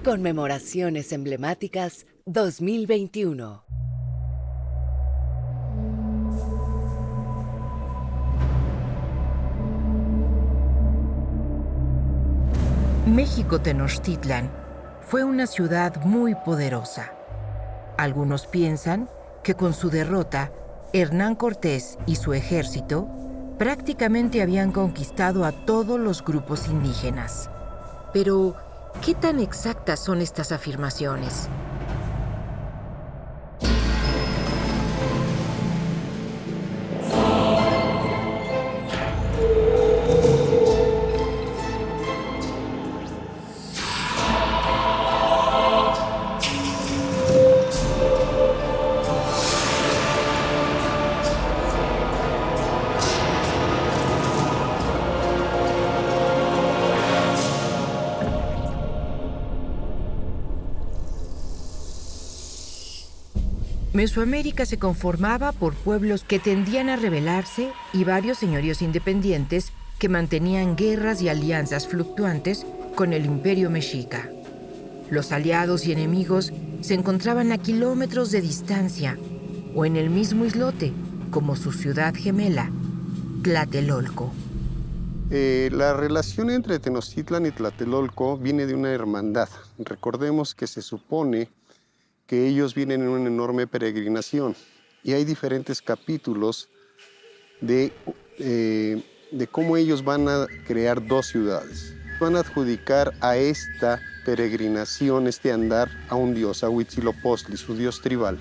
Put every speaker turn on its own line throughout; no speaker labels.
Conmemoraciones emblemáticas 2021.
México Tenochtitlan fue una ciudad muy poderosa. Algunos piensan que con su derrota, Hernán Cortés y su ejército prácticamente habían conquistado a todos los grupos indígenas. Pero, ¿qué tan exactas son estas afirmaciones? Mesoamérica se conformaba por pueblos que tendían a rebelarse y varios señoríos independientes que mantenían guerras y alianzas fluctuantes con el Imperio Mexica. Los aliados y enemigos se encontraban a kilómetros de distancia o en el mismo islote, como su ciudad gemela, Tlatelolco.
La relación entre Tenochtitlan y Tlatelolco viene de una hermandad. Recordemos que se supone que ellos vienen en una enorme peregrinación y hay diferentes capítulos de cómo ellos van a crear dos ciudades. Van a adjudicar a esta peregrinación, este andar, a un dios, a Huitzilopochtli, su dios tribal,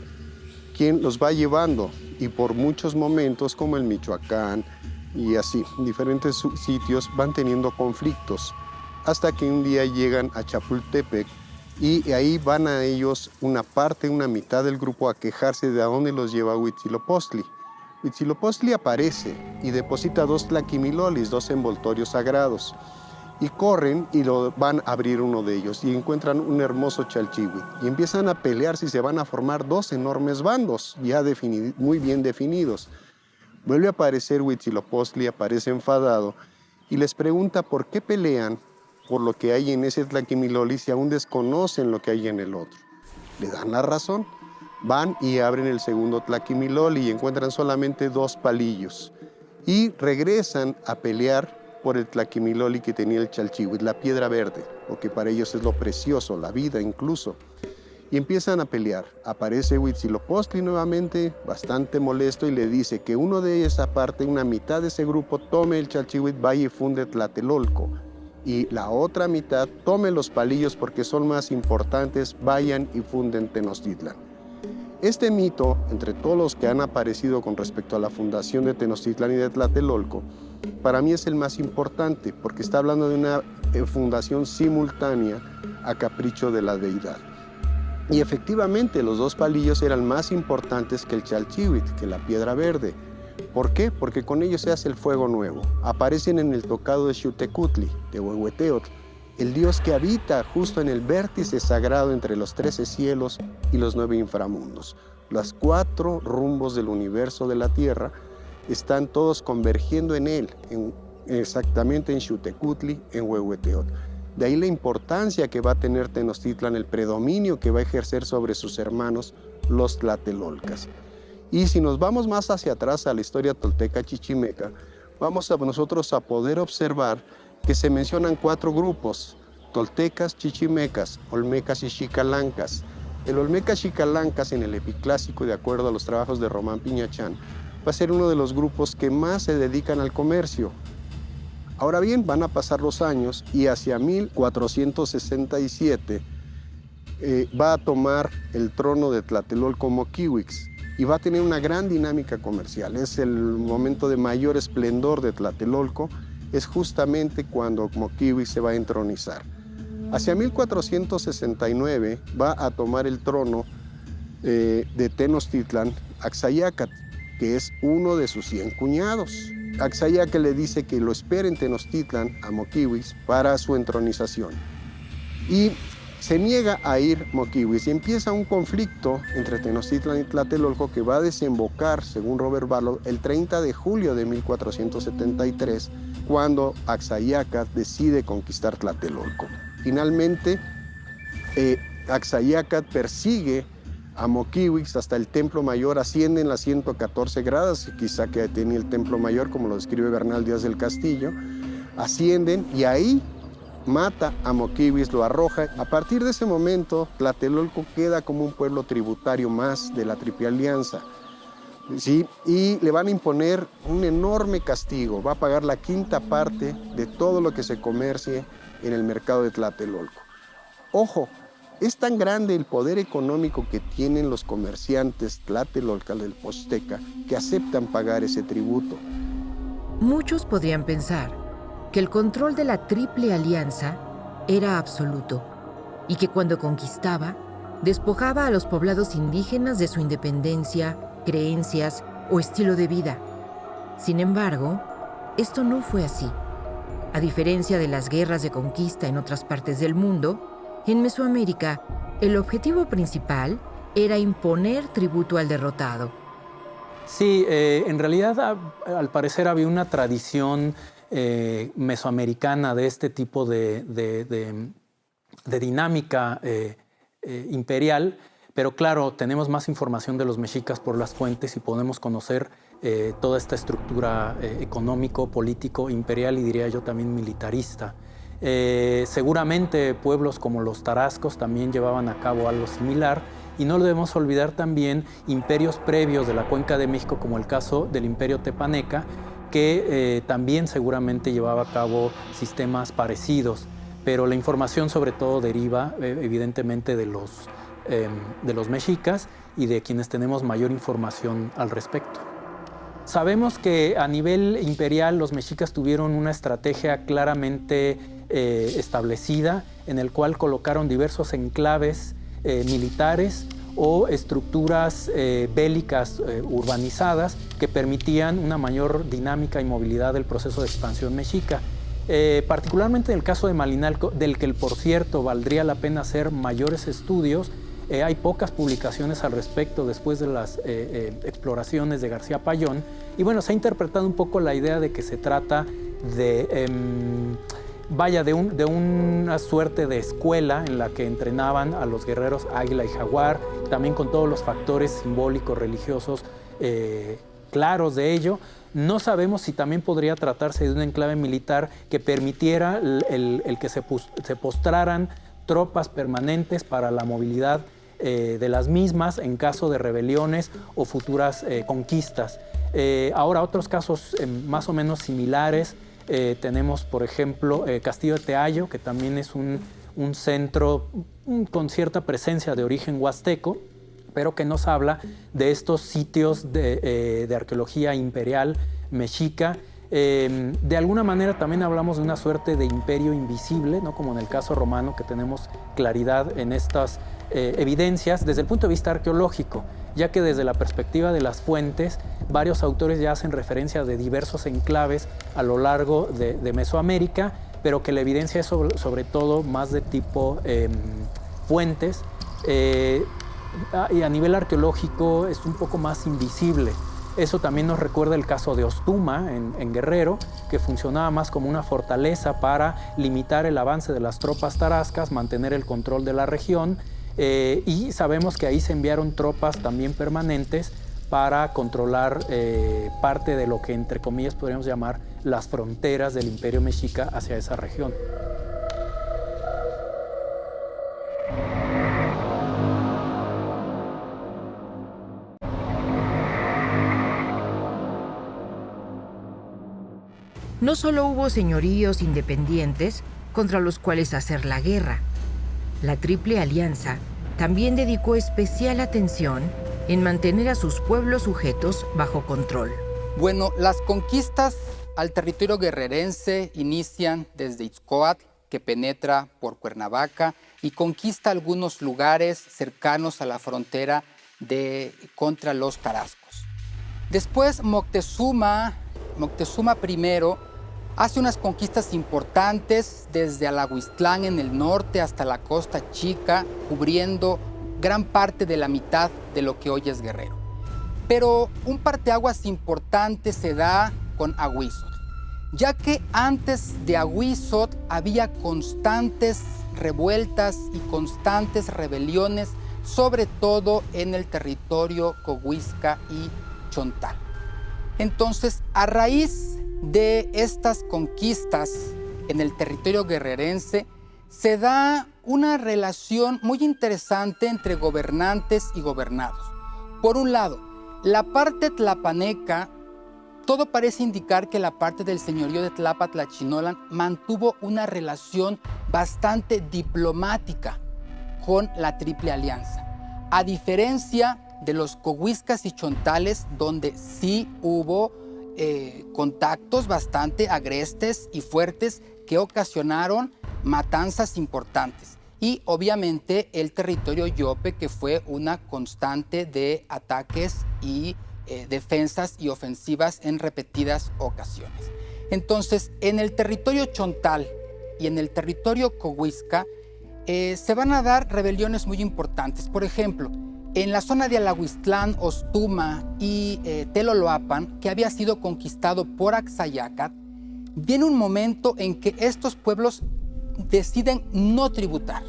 quien los va llevando y por muchos momentos, como el Michoacán y así, diferentes sitios van teniendo conflictos hasta que un día llegan a Chapultepec. Y ahí van a ellos una mitad del grupo a quejarse de a dónde los lleva Huitzilopochtli. Huitzilopochtli aparece y deposita dos tlaquimilolis, dos envoltorios sagrados. Y corren y lo van a abrir uno de ellos y encuentran un hermoso chalchihuit. Y empiezan a pelearse y se van a formar dos enormes bandos, ya muy bien definidos. Vuelve a aparecer Huitzilopochtli, aparece enfadado y les pregunta por qué pelean por lo que hay en ese tlaquimiloli si aún desconocen lo que hay en el otro. Le dan la razón, van y abren el segundo tlaquimiloli y encuentran solamente dos palillos. Y regresan a pelear por el tlaquimiloli que tenía el chalchihuit, la piedra verde, porque para ellos es lo precioso, la vida incluso. Y empiezan a pelear. Aparece Huitzilopochtli nuevamente, bastante molesto, y le dice que uno de esa parte, una mitad de ese grupo, tome el chalchihuit, vaya y funde Tlatelolco. Y la otra mitad, tome los palillos porque son más importantes, vayan y funden Tenochtitlan. Este mito, entre todos los que han aparecido con respecto a la fundación de Tenochtitlan y de Tlatelolco, para mí es el más importante porque está hablando de una fundación simultánea a capricho de la deidad. Y efectivamente los dos palillos eran más importantes que el chalchihuit, que la piedra verde. ¿Por qué? Porque con ellos se hace el fuego nuevo. Aparecen en el tocado de Xiuhtecutli, de Huehueteotl, el dios que habita justo en el vértice sagrado entre los 13 cielos y los 9 inframundos. Los 4 rumbos del universo de la Tierra están todos convergiendo en él, exactamente en Xiuhtecutli, en Huehueteotl. De ahí la importancia que va a tener Tenochtitlan, el predominio que va a ejercer sobre sus hermanos, los tlatelolcas. Y si nos vamos más hacia atrás a la historia tolteca chichimeca, vamos a nosotros a poder observar que se mencionan 4 grupos: toltecas, chichimecas, olmecas y xicalancas. El olmeca xicalancas en el epiclásico, de acuerdo a los trabajos de Román Piñachán, va a ser uno de los grupos que más se dedican al comercio. Ahora bien, van a pasar los años y hacia 1467 va a tomar el trono de Tlatelolco Moquihuix y va a tener una gran dinámica comercial. Es el momento de mayor esplendor de Tlatelolco, es justamente cuando Moquihuix se va a entronizar. Hacia 1469 va a tomar el trono de Tenochtitlan Axayácatl, que es uno de sus 100 cuñados. Axayácatl le dice que lo espere en Tenochtitlan a Moquihuix para su entronización. Y se niega a ir Moquihuix y empieza un conflicto entre Tenochtitlan y Tlatelolco que va a desembocar, según Robert Barlow, el 30 de julio de 1473, cuando Axayácatl decide conquistar Tlatelolco. Finalmente, Axayácatl persigue a Moquihuix hasta el Templo Mayor, ascienden las 114 gradas, quizá que tenía el Templo Mayor, como lo describe Bernal Díaz del Castillo, ascienden y ahí mata a Moquihuix, lo arroja. A partir de ese momento, Tlatelolco queda como un pueblo tributario más de la Triple Alianza, ¿sí? Y le van a imponer un enorme castigo, va a pagar la quinta parte de todo lo que se comercie en el mercado de Tlatelolco. Ojo, es tan grande el poder económico que tienen los comerciantes tlatelolcas del Posteca que aceptan pagar ese tributo.
Muchos podrían pensar que el control de la Triple Alianza era absoluto y que cuando conquistaba, despojaba a los poblados indígenas de su independencia, creencias o estilo de vida. Sin embargo, esto no fue así. A diferencia de las guerras de conquista en otras partes del mundo, en Mesoamérica, el objetivo principal era imponer tributo al derrotado.
Sí, en realidad al parecer había una tradición mesoamericana de este tipo de dinámica imperial, pero claro, tenemos más información de los mexicas por las fuentes y podemos conocer toda esta estructura económico, político, imperial y diría yo también militarista. Seguramente pueblos como los tarascos también llevaban a cabo algo similar y no debemos olvidar también imperios previos de la Cuenca de México como el caso del Imperio Tepaneca que también seguramente llevaba a cabo sistemas parecidos, pero la información sobre todo deriva evidentemente de los mexicas y de quienes tenemos mayor información al respecto. Sabemos que a nivel imperial los mexicas tuvieron una estrategia claramente establecida en el cual colocaron diversos enclaves militares o estructuras bélicas urbanizadas que permitían una mayor dinámica y movilidad del proceso de expansión mexica. Particularmente en el caso de Malinalco, del que por cierto valdría la pena hacer mayores estudios. Hay pocas publicaciones al respecto después de las exploraciones de García Payón. Y bueno, se ha interpretado un poco la idea de que se trata de, de una suerte de escuela en la que entrenaban a los guerreros Águila y Jaguar, también con todos los factores simbólicos, religiosos claros de ello. No sabemos si también podría tratarse de un enclave militar que permitiera el que se postraran tropas permanentes para la movilidad de las mismas en caso de rebeliones o futuras conquistas. Ahora, otros casos más o menos similares, tenemos, por ejemplo, Castillo de Teayo, que también es un centro con cierta presencia de origen huasteco, pero que nos habla de estos sitios de arqueología imperial mexica. De alguna manera también hablamos de una suerte de imperio invisible, ¿no? Como en el caso romano, que tenemos claridad en estas evidencias desde el punto de vista arqueológico, ya que desde la perspectiva de las fuentes, varios autores ya hacen referencia de diversos enclaves a lo largo de Mesoamérica, pero que la evidencia es sobre todo más de tipo fuentes, y a nivel arqueológico es un poco más invisible. Eso también nos recuerda el caso de Ostuma en Guerrero, que funcionaba más como una fortaleza para limitar el avance de las tropas tarascas, mantener el control de la región, y sabemos que ahí se enviaron tropas también permanentes para controlar parte de lo que entre comillas podríamos llamar las fronteras del Imperio Mexica hacia esa región.
No solo hubo señoríos independientes contra los cuales hacer la guerra. La Triple Alianza también dedicó especial atención en mantener a sus pueblos sujetos bajo control.
Bueno, las conquistas al territorio guerrerense inician desde Ixcoatl, que penetra por Cuernavaca y conquista algunos lugares cercanos a la frontera contra los tarascos. Después Moctezuma I hace unas conquistas importantes desde Alahuistlán en el norte hasta la Costa Chica, cubriendo gran parte de la mitad de lo que hoy es Guerrero. Pero un parteaguas importante se da con Ahuizotl, ya que antes de Ahuizotl había constantes revueltas y constantes rebeliones, sobre todo en el territorio coguisca y chontal. Entonces, a raíz de estas conquistas en el territorio guerrerense, se da una relación muy interesante entre gobernantes y gobernados. Por un lado, la parte tlapaneca, todo parece indicar que la parte del señorío de Tlapa-Tlachinolan mantuvo una relación bastante diplomática con la Triple Alianza, a diferencia de los coguiscas y chontales, donde sí hubo contactos bastante agrestes y fuertes que ocasionaron matanzas importantes. Y obviamente el territorio yope, que fue una constante de ataques y defensas y ofensivas en repetidas ocasiones. Entonces, en el territorio chontal y en el territorio coguisca se van a dar rebeliones muy importantes. Por ejemplo, en la zona de Alahuistlán, Ostuma y Teloloapan, que había sido conquistado por Axayacat, viene un momento en que estos pueblos deciden no tributar.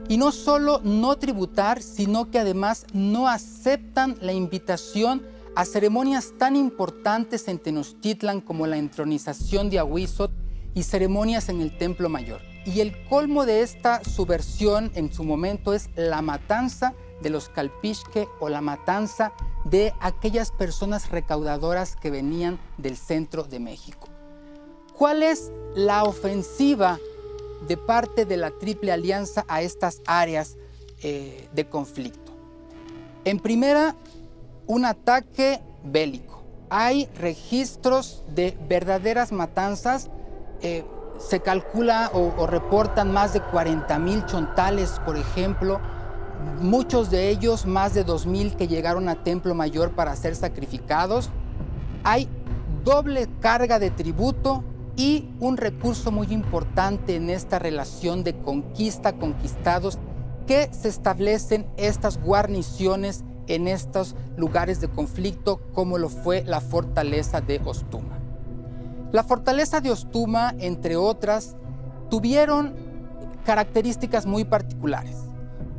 Y no solo no tributar, sino que además no aceptan la invitación a ceremonias tan importantes en Tenochtitlan como la entronización de Ahuizot y ceremonias en el Templo Mayor. Y el colmo de esta subversión en su momento es la matanza de los calpixque o la matanza de aquellas personas recaudadoras que venían del centro de México. ¿Cuál es la ofensiva de parte de la Triple Alianza a estas áreas de conflicto? En primera, un ataque bélico. Hay registros de verdaderas matanzas. Se calcula o reportan más de 40,000 chontales, por ejemplo. Muchos de ellos, más de 2,000 que llegaron a Templo Mayor para ser sacrificados. Hay doble carga de tributo y un recurso muy importante en esta relación de conquista-conquistados, que se establecen estas guarniciones en estos lugares de conflicto, como lo fue la fortaleza de Ostuma. La fortaleza de Ostuma, entre otras, tuvieron características muy particulares.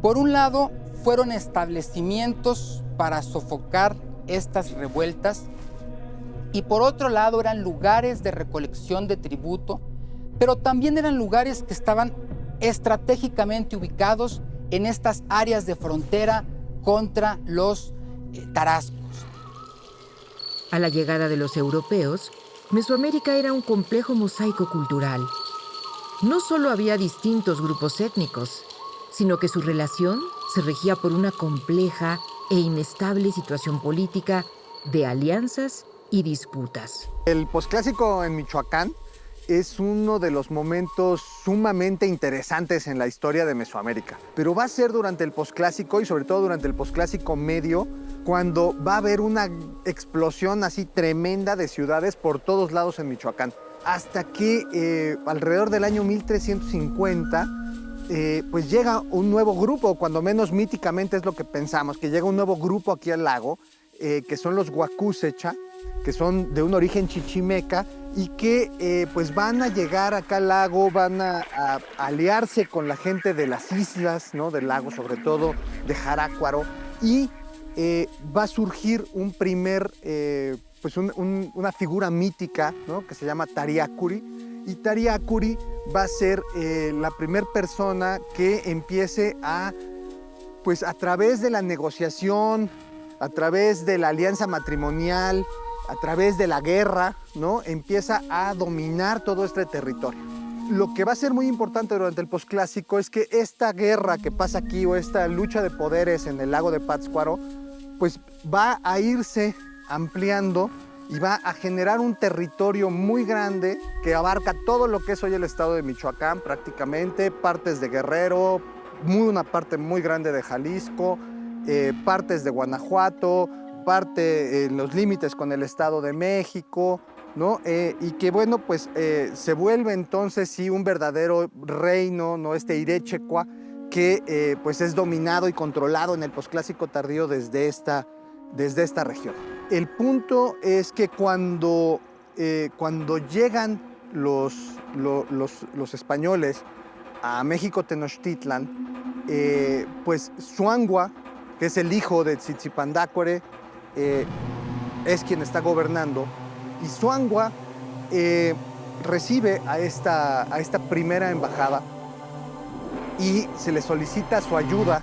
Por un lado, fueron establecimientos para sofocar estas revueltas, y por otro lado eran lugares de recolección de tributo, pero también eran lugares que estaban estratégicamente ubicados en estas áreas de frontera contra los tarascos.
A la llegada de los europeos, Mesoamérica era un complejo mosaico cultural. No solo había distintos grupos étnicos, sino que su relación se regía por una compleja e inestable situación política de alianzas y disputas.
El posclásico en Michoacán es uno de los momentos sumamente interesantes en la historia de Mesoamérica. Pero va a ser durante el posclásico y sobre todo durante el posclásico medio, cuando va a haber una explosión así tremenda de ciudades por todos lados en Michoacán. Hasta que alrededor del año 1350 pues llega un nuevo grupo, cuando menos míticamente es lo que pensamos, que llega un nuevo grupo aquí al lago, que son los Huacúsecha, que son de un origen chichimeca y que pues van a llegar acá al lago, van a aliarse con la gente de las islas, ¿no? Del lago, sobre todo de Jarácuaro, y va a surgir un primer, pues una figura mítica, ¿no? Que se llama Tariacuri, y Tariacuri va a ser la primera persona que empiece a, pues a través de la negociación, a través de la alianza matrimonial, a través de la guerra, ¿no? Empieza a dominar todo este territorio. Lo que va a ser muy importante durante el posclásico es que esta guerra que pasa aquí, o esta lucha de poderes en el lago de Pátzcuaro, pues va a irse ampliando y va a generar un territorio muy grande que abarca todo lo que es hoy el estado de Michoacán prácticamente, partes de Guerrero, una parte muy grande de Jalisco, partes de Guanajuato, parte en los límites con el Estado de México, ¿no? Y que bueno, pues se vuelve entonces sí un verdadero reino, ¿no? Este Irechecua, que pues es dominado y controlado en el posclásico tardío desde esta región. El punto es que cuando llegan los españoles a México Tenochtitlan, pues Zuangua, que es el hijo de Tzitzipandácuere, es quien está gobernando, y Zuangua recibe a esta primera embajada y se le solicita su ayuda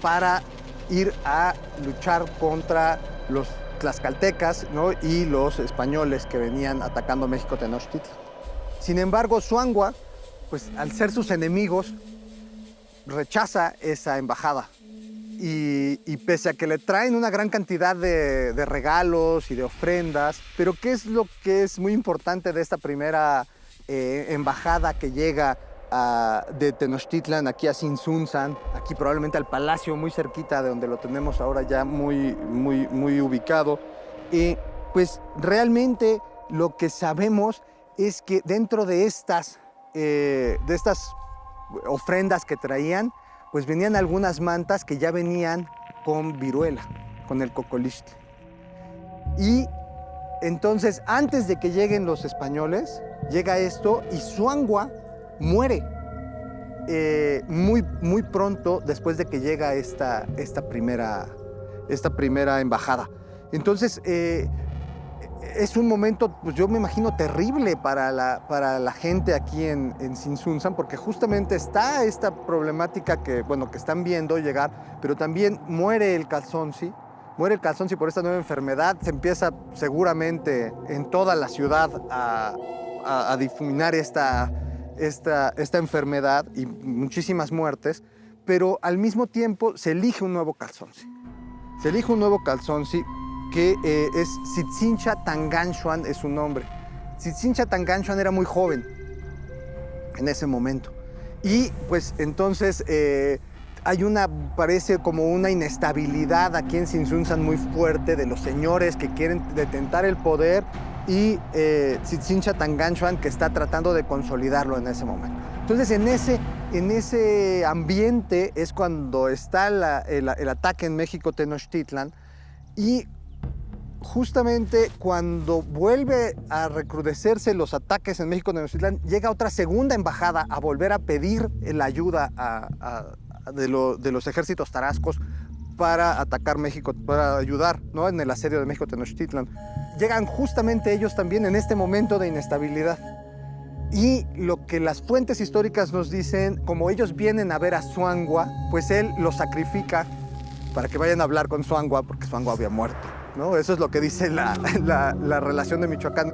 para ir a luchar contra los tlaxcaltecas, ¿no? y los españoles que venían atacando México Tenochtitlan. Sin embargo, Zuangua, pues al ser sus enemigos, rechaza esa embajada. Y pese a que le traen una gran cantidad de regalos y de ofrendas, pero ¿qué es lo que es muy importante de esta primera embajada que llega de Tenochtitlan aquí a Tzintzuntzan, aquí probablemente al palacio muy cerquita de donde lo tenemos ahora ya muy ubicado? Pues realmente lo que sabemos es que dentro de estas ofrendas que traían, pues venían algunas mantas que ya venían con viruela, con el cocolixtle. Y entonces, antes de que lleguen los españoles, llega esto y Zuangua muere muy pronto después de que llega esta primera embajada. Entonces, es un momento, pues yo me imagino, terrible para la gente aquí en Tzintzuntzan, porque justamente está esta problemática que están viendo llegar, pero también muere el Calzonsi por esta nueva enfermedad. Se empieza seguramente en toda la ciudad a difuminar esta enfermedad y muchísimas muertes, pero al mismo tiempo se elige un nuevo Calzonsi. Que es Tsitsincha Tanganxuan, es su nombre. Tsitsincha Tanganxuan era muy joven en ese momento. Y pues entonces parece como una inestabilidad aquí en Tzintzuntzan muy fuerte de los señores que quieren detentar el poder y Tsitsincha Tanganxuan que está tratando de consolidarlo en ese momento. Entonces en ese ambiente es cuando está el ataque en México Tenochtitlan, y justamente cuando vuelve a recrudecerse los ataques en México Tenochtitlan, llega otra segunda embajada a volver a pedir la ayuda de los ejércitos tarascos para atacar México, para ayudar, ¿no?, en el asedio de México Tenochtitlan. Llegan justamente ellos también en este momento de inestabilidad. Y lo que las fuentes históricas nos dicen, como ellos vienen a ver a Zuangua, pues él los sacrifica para que vayan a hablar con Zuangua, porque Zuangua había muerto, ¿no? Eso es lo que dice la relación de Michoacán.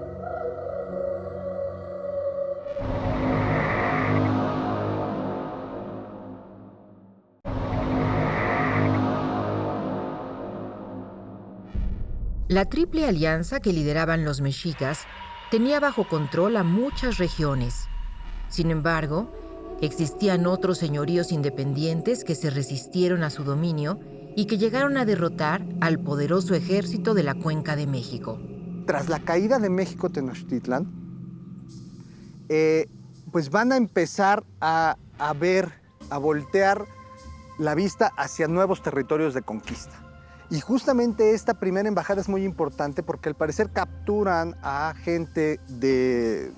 La Triple Alianza que lideraban los mexicas tenía bajo control a muchas regiones. Sin embargo, existían otros señoríos independientes que se resistieron a su dominio y que llegaron a derrotar al poderoso ejército de la Cuenca de México.
Tras la caída de México Tenochtitlan, pues van a empezar a voltear la vista hacia nuevos territorios de conquista. Y justamente esta primera embajada es muy importante porque al parecer capturan a gente de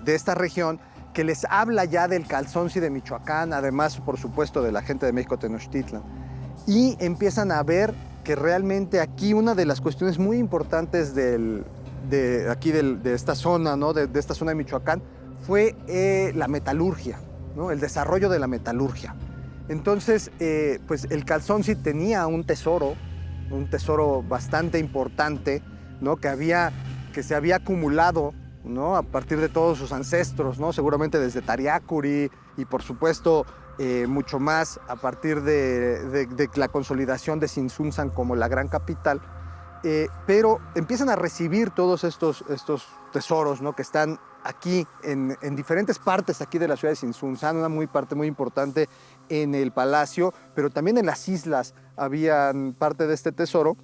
esta región que les habla ya del Calzonsi de Michoacán, además, por supuesto, de la gente de México Tenochtitlan. Y empiezan a ver que realmente aquí una de las cuestiones muy importantes de esta zona, ¿no?, de esta zona de Michoacán, fue la metalurgia, ¿no?, el desarrollo de la metalurgia. Entonces, pues el Calzonsi tenía un tesoro bastante importante, ¿no?, que se había acumulado, ¿no?, a partir de todos sus ancestros, ¿no?, seguramente desde Tariacuri y por supuesto mucho más a partir de la consolidación de Tzintzuntzan como la gran capital, pero empiezan a recibir todos estos tesoros, ¿no?, que están aquí en diferentes partes aquí de la ciudad de Tzintzuntzan, una parte muy importante en el palacio, pero también en las islas habían parte de este tesoro.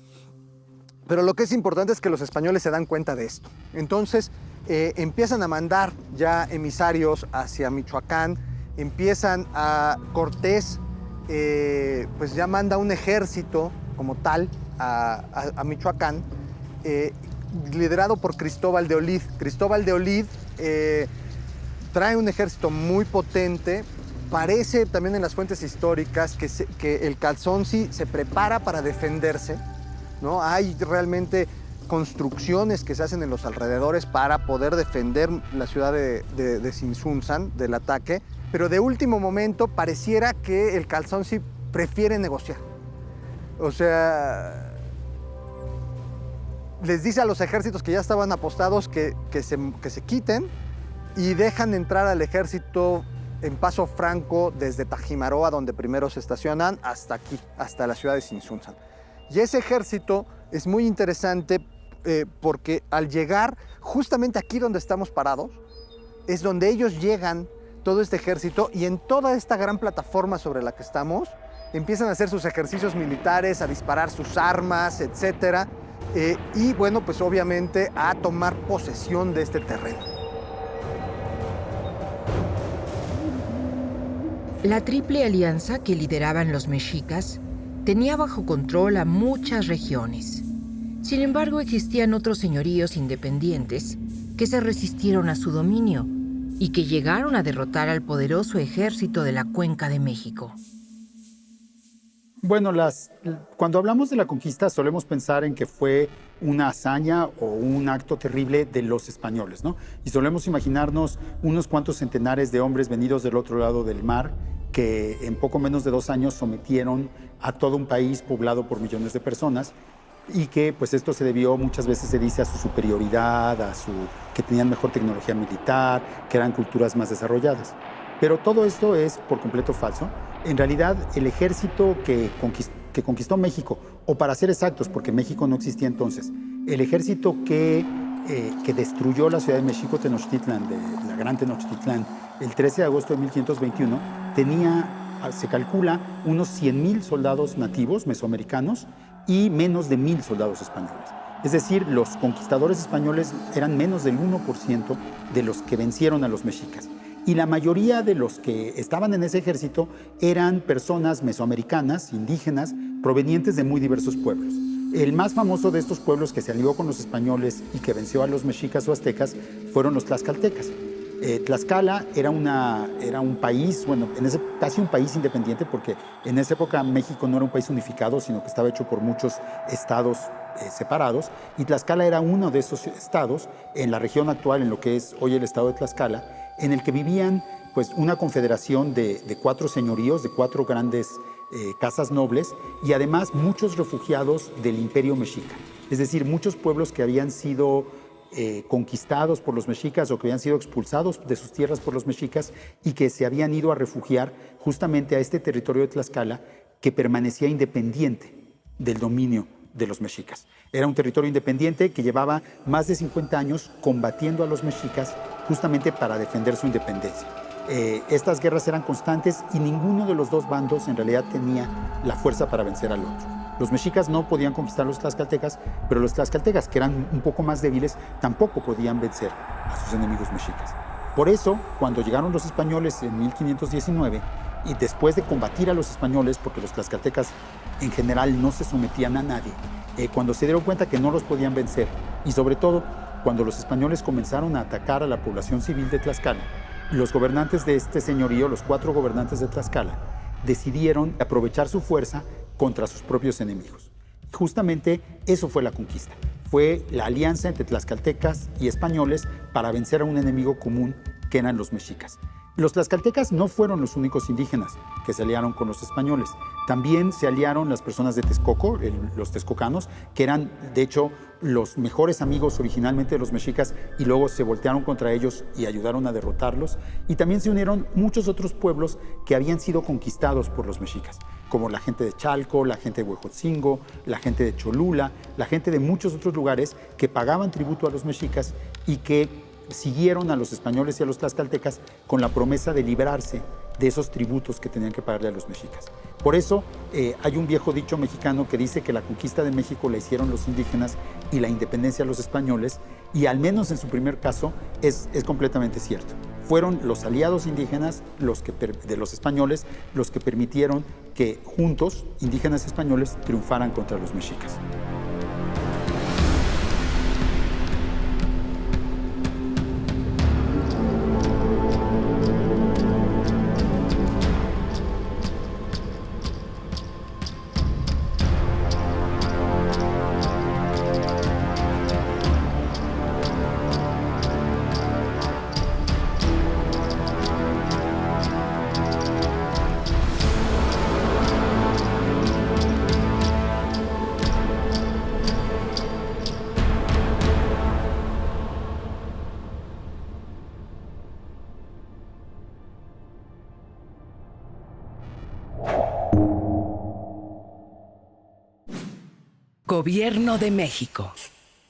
Pero lo que es importante es que los españoles se dan cuenta de esto. Entonces empiezan a mandar ya emisarios hacia Michoacán, empiezan a Cortés, pues ya manda un ejército como tal a Michoacán, liderado por Cristóbal de Olid. Cristóbal de Olid trae un ejército muy potente. Parece también en las fuentes históricas que el Calzonsi se prepara para defenderse, ¿no? Hay realmente construcciones que se hacen en los alrededores para poder defender la ciudad de Sinsunzan del ataque, pero de último momento pareciera que el Calzonsi prefiere negociar. O sea, les dice a los ejércitos que ya estaban apostados que se quiten y dejan entrar al ejército en paso franco desde Tajimaroa, donde primero se estacionan, hasta aquí, hasta la ciudad de Sinsunzan. Y ese ejército es muy interesante porque al llegar justamente aquí donde estamos parados, es donde ellos llegan, todo este ejército, y en toda esta gran plataforma sobre la que estamos, empiezan a hacer sus ejercicios militares, a disparar sus armas, etc. Y bueno, pues obviamente a tomar posesión de este terreno.
La Triple Alianza que lideraban los mexicas tenía bajo control a muchas regiones. Sin embargo, existían otros señoríos independientes que se resistieron a su dominio y que llegaron a derrotar al poderoso ejército de la Cuenca de México.
Bueno, cuando hablamos de la conquista solemos pensar en que fue una hazaña o un acto terrible de los españoles, ¿no? Y solemos imaginarnos unos cuantos centenares de hombres venidos del otro lado del mar que en poco menos de 2 años sometieron a todo un país poblado por millones de personas y que pues esto se debió, muchas veces se dice, a su superioridad, que tenían mejor tecnología militar, que eran culturas más desarrolladas. Pero todo esto es por completo falso. En realidad, el ejército que conquistó México, o para ser exactos, porque México no existía entonces, el ejército que destruyó la ciudad de México, Tenochtitlan, de la gran Tenochtitlán, el 13 de agosto de 1521, tenía, se calcula, unos 100,000 soldados nativos mesoamericanos y menos de 1,000 soldados españoles. Es decir, los conquistadores españoles eran menos del 1% de los que vencieron a los mexicas. Y la mayoría de los que estaban en ese ejército eran personas mesoamericanas, indígenas, provenientes de muy diversos pueblos. El más famoso de estos pueblos que se alió con los españoles y que venció a los mexicas o aztecas fueron los tlaxcaltecas. Tlaxcala era un país, bueno, casi un país independiente, porque en esa época México no era un país unificado, sino que estaba hecho por muchos estados separados, y Tlaxcala era uno de esos estados en la región actual, en lo que es hoy el estado de Tlaxcala, en el que vivían pues, una confederación de 4 señoríos, de 4 grandes casas nobles, y además muchos refugiados del Imperio Mexica. Es decir, muchos pueblos que habían sido conquistados por los mexicas o que habían sido expulsados de sus tierras por los mexicas y que se habían ido a refugiar justamente a este territorio de Tlaxcala que permanecía independiente del dominio de los mexicas. Era un territorio independiente que llevaba más de 50 años combatiendo a los mexicas justamente para defender su independencia. Estas guerras eran constantes y ninguno de los dos bandos en realidad tenía la fuerza para vencer al otro. Los mexicas no podían conquistar a los tlaxcaltecas, pero los tlaxcaltecas, que eran un poco más débiles, tampoco podían vencer a sus enemigos mexicas. Por eso, cuando llegaron los españoles en 1519, y después de combatir a los españoles, porque los tlaxcaltecas en general no se sometían a nadie, cuando se dieron cuenta que no los podían vencer, y sobre todo cuando los españoles comenzaron a atacar a la población civil de Tlaxcala, los gobernantes de este señorío, los 4 gobernantes de Tlaxcala, decidieron aprovechar su fuerza contra sus propios enemigos. Justamente eso fue la conquista. Fue la alianza entre tlaxcaltecas y españoles para vencer a un enemigo común que eran los mexicas. Los tlaxcaltecas no fueron los únicos indígenas que se aliaron con los españoles. También se aliaron las personas de Texcoco, los texcocanos, que eran, de hecho, los mejores amigos originalmente de los mexicas y luego se voltearon contra ellos y ayudaron a derrotarlos. Y también se unieron muchos otros pueblos que habían sido conquistados por los mexicas, como la gente de Chalco, la gente de Huejotzingo, la gente de Cholula, la gente de muchos otros lugares que pagaban tributo a los mexicas y que siguieron a los españoles y a los tlaxcaltecas con la promesa de librarse de esos tributos que tenían que pagarle a los mexicas. Por eso hay un viejo dicho mexicano que dice que la conquista de México la hicieron los indígenas y la independencia los españoles, y al menos en su primer caso es completamente cierto. Fueron los aliados indígenas de los españoles los que permitieron que juntos, indígenas y españoles, triunfaran contra los mexicas.
Gobierno de México.